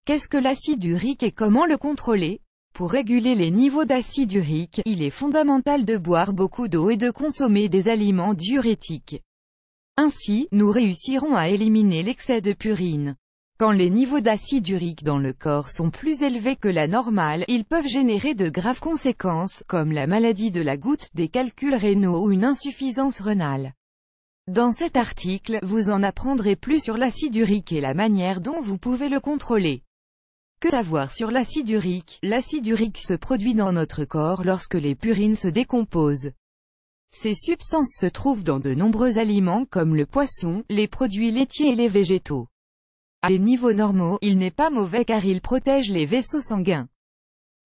Qu'est-ce que l'acide urique et comment le contrôler? Pour réguler les niveaux d'acide urique, il est fondamental de boire beaucoup d'eau et de consommer des aliments diurétiques. Ainsi, nous réussirons à éliminer l'excès de purine. Quand les niveaux d'acide urique dans le corps sont plus élevés que la normale, ils peuvent générer de graves conséquences, comme la maladie de la goutte, des calculs rénaux ou une insuffisance rénale. Dans cet article, vous en apprendrez plus sur l'acide urique et la manière dont vous pouvez le contrôler. Que savoir sur l'acide urique? L'acide urique se produit dans notre corps lorsque les purines se décomposent. Ces substances se trouvent dans de nombreux aliments comme le poisson, les produits laitiers et les végétaux. À des niveaux normaux, il n'est pas mauvais car il protège les vaisseaux sanguins.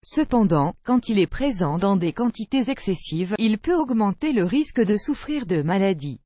Cependant, quand il est présent dans des quantités excessives, il peut augmenter le risque de souffrir de maladies.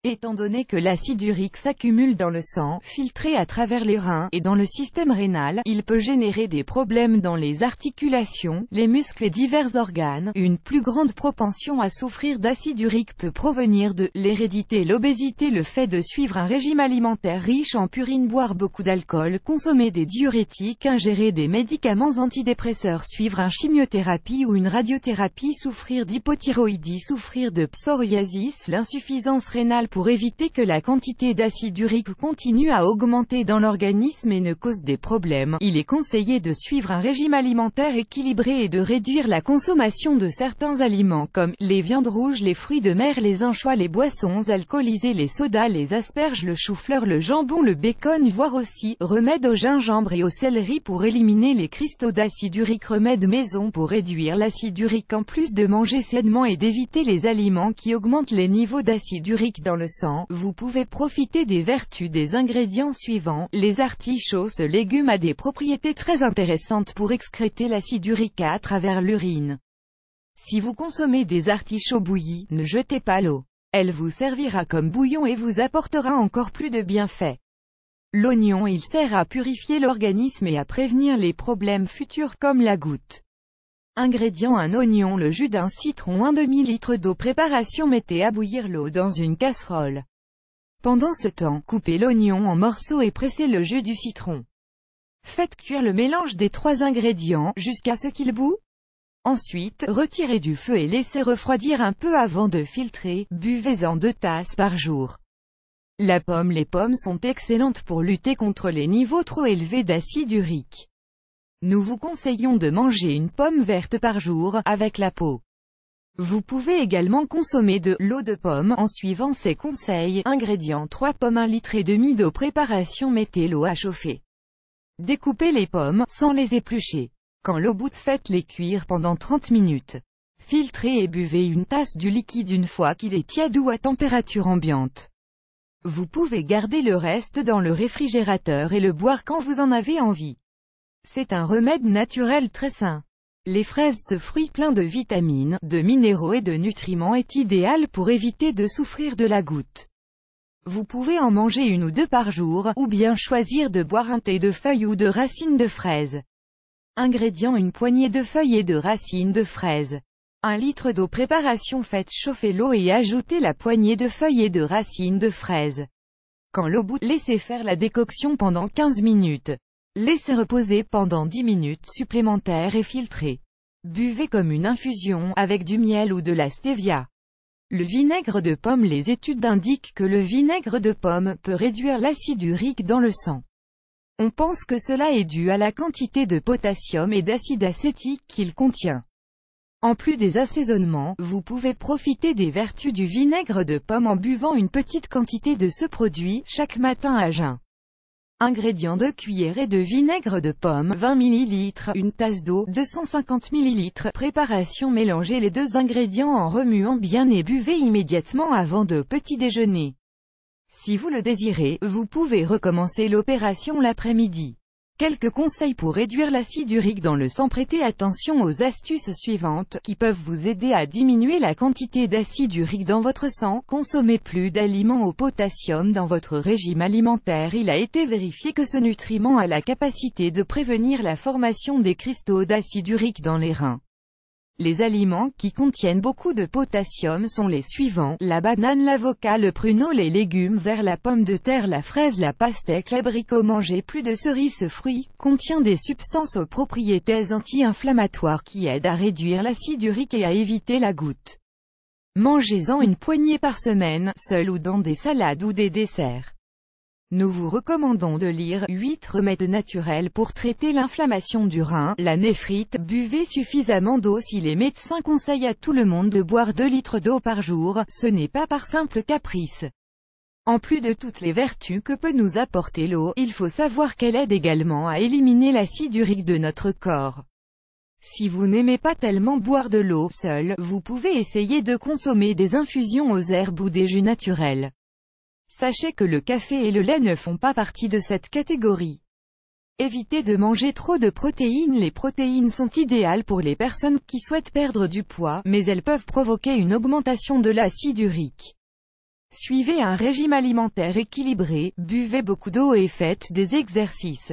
Étant donné que l'acide urique s'accumule dans le sang, filtré à travers les reins, et dans le système rénal, il peut générer des problèmes dans les articulations, les muscles et divers organes. Une plus grande propension à souffrir d'acide urique peut provenir de l'hérédité, l'obésité, le fait de suivre un régime alimentaire riche en purine, boire beaucoup d'alcool, consommer des diurétiques, ingérer des médicaments antidépresseurs, suivre une chimiothérapie ou une radiothérapie, souffrir d'hypothyroïdie, souffrir de psoriasis, l'insuffisance rénale. Pour éviter que la quantité d'acide urique continue à augmenter dans l'organisme et ne cause des problèmes, il est conseillé de suivre un régime alimentaire équilibré et de réduire la consommation de certains aliments comme les viandes rouges, les fruits de mer, les anchois, les boissons alcoolisées, les sodas, les asperges, le chou-fleur, le jambon, le bacon, voire aussi remède au gingembre et au céleri pour éliminer les cristaux d'acide urique, remède maison pour réduire l'acide urique en plus de manger sainement et d'éviter les aliments qui augmentent les niveaux d'acide urique dans le sang. Vous pouvez profiter des vertus des ingrédients suivants. Les artichauts, ce légume a des propriétés très intéressantes pour excréter l'acide urique à travers l'urine. Si vous consommez des artichauts bouillis, ne jetez pas l'eau. Elle vous servira comme bouillon et vous apportera encore plus de bienfaits. L'oignon, il sert à purifier l'organisme et à prévenir les problèmes futurs comme la goutte. Ingrédients: un oignon, le jus d'un citron, un demi-litre d'eau. Préparation: mettez à bouillir l'eau dans une casserole. Pendant ce temps, coupez l'oignon en morceaux et pressez le jus du citron. Faites cuire le mélange des trois ingrédients, jusqu'à ce qu'il bout. Ensuite, retirez du feu et laissez refroidir un peu avant de filtrer. Buvez-en 2 tasses par jour. La pomme: les pommes sont excellentes pour lutter contre les niveaux trop élevés d'acide urique. Nous vous conseillons de manger une pomme verte par jour, avec la peau. Vous pouvez également consommer de l'eau de pomme, en suivant ces conseils. Ingrédients: 3 pommes, 1,5 litre d'eau. Préparation: mettez l'eau à chauffer. Découpez les pommes, sans les éplucher. Quand l'eau bout, faites-les cuire pendant 30 minutes. Filtrez et buvez une tasse du liquide une fois qu'il est tiède ou à température ambiante. Vous pouvez garder le reste dans le réfrigérateur et le boire quand vous en avez envie. C'est un remède naturel très sain. Les fraises, ce fruit plein de vitamines, de minéraux et de nutriments, est idéal pour éviter de souffrir de la goutte. Vous pouvez en manger 1 ou 2 par jour, ou bien choisir de boire un thé de feuilles ou de racines de fraises. Ingrédients: une poignée de feuilles et de racines de fraises. 1 litre d'eau. Préparation: faites chauffer l'eau et ajoutez la poignée de feuilles et de racines de fraises. Quand l'eau bout, laissez faire la décoction pendant 15 minutes. Laissez reposer pendant 10 minutes supplémentaires et filtrez. Buvez comme une infusion, avec du miel ou de la stevia. Le vinaigre de pomme: les études indiquent que le vinaigre de pomme peut réduire l'acide urique dans le sang. On pense que cela est dû à la quantité de potassium et d'acide acétique qu'il contient. En plus des assaisonnements, vous pouvez profiter des vertus du vinaigre de pomme en buvant une petite quantité de ce produit, chaque matin à jeun. Ingrédients: 2 cuillerées de vinaigre de pomme, 20 ml, une tasse d'eau, 250 ml. Préparation: mélangez les 2 ingrédients en remuant bien et buvez immédiatement avant de petit déjeuner. Si vous le désirez, vous pouvez recommencer l'opération l'après-midi. Quelques conseils pour réduire l'acide urique dans le sang. Prêtez attention aux astuces suivantes, qui peuvent vous aider à diminuer la quantité d'acide urique dans votre sang. Consommez plus d'aliments au potassium dans votre régime alimentaire. Il a été vérifié que ce nutriment a la capacité de prévenir la formation des cristaux d'acide urique dans les reins. Les aliments qui contiennent beaucoup de potassium sont les suivants: la banane, l'avocat, le pruneau, les légumes verts, la pomme de terre, la fraise, la pastèque, l'abricot. Manger plus de cerises. Ce fruit contient des substances aux propriétés anti-inflammatoires qui aident à réduire l'acide urique et à éviter la goutte. Mangez-en une poignée par semaine, seul ou dans des salades ou des desserts. Nous vous recommandons de lire « 8 remèdes naturels pour traiter l'inflammation du rein, la néphrite ». Buvez suffisamment d'eau. Si les médecins conseillent à tout le monde de boire 2 litres d'eau par jour, ce n'est pas par simple caprice. En plus de toutes les vertus que peut nous apporter l'eau, il faut savoir qu'elle aide également à éliminer l'acide urique de notre corps. Si vous n'aimez pas tellement boire de l'eau seule, vous pouvez essayer de consommer des infusions aux herbes ou des jus naturels. Sachez que le café et le lait ne font pas partie de cette catégorie. Évitez de manger trop de protéines. Les protéines sont idéales pour les personnes qui souhaitent perdre du poids, mais elles peuvent provoquer une augmentation de l'acide urique. Suivez un régime alimentaire équilibré, buvez beaucoup d'eau et faites des exercices.